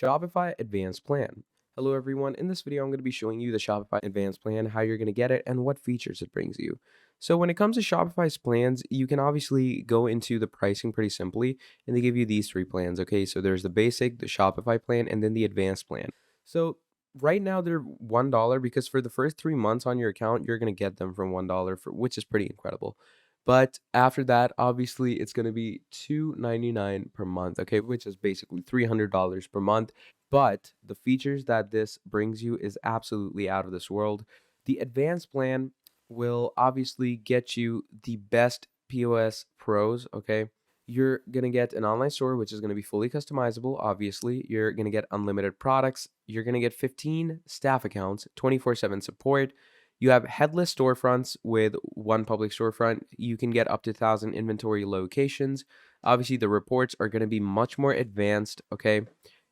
Shopify Advanced Plan. Hello everyone, in this video I'm going to be showing you the Shopify Advanced Plan, how you're going to get it, and what features it brings you. So when it comes to Shopify's plans, you can obviously go into the pricing pretty simply, and they give you these three plans, okay? So there's the basic, the Shopify plan, and then the Advanced Plan. So right now they're $1 because for the first 3 months on your account, you're going to get them from $1, which is pretty incredible. But after that, obviously, it's going to be $2.99 per month, okay, which is basically $300 per month. But the features that this brings you is absolutely out of this world. The advanced plan will obviously get you the best POS pros, okay? You're going to get an online store, which is going to be fully customizable, obviously. You're going to get unlimited products. You're going to get 15 staff accounts, 24/7 support. You have headless storefronts with one public storefront. You can get up to 1,000 inventory locations. Obviously, the reports are going to be much more advanced, okay?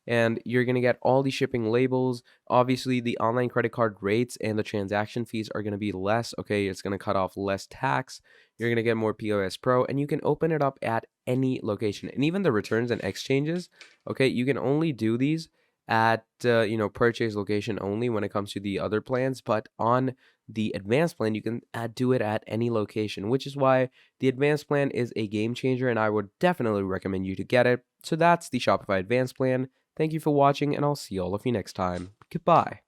And you're going to get all the shipping labels. Obviously, the online credit card rates and the transaction fees are going to be less, okay? It's going to cut off less tax. You're going to get more POS Pro, and you can open it up at any location. And even the returns and exchanges, okay? You can only do these at purchase location only when it comes to the other plans, but on the advanced plan you can do it at any location, which is why the advanced plan is a game changer and I would definitely recommend you to get it. So that's the Shopify Advanced Plan. Thank you for watching, and I'll see all of you next time. Goodbye.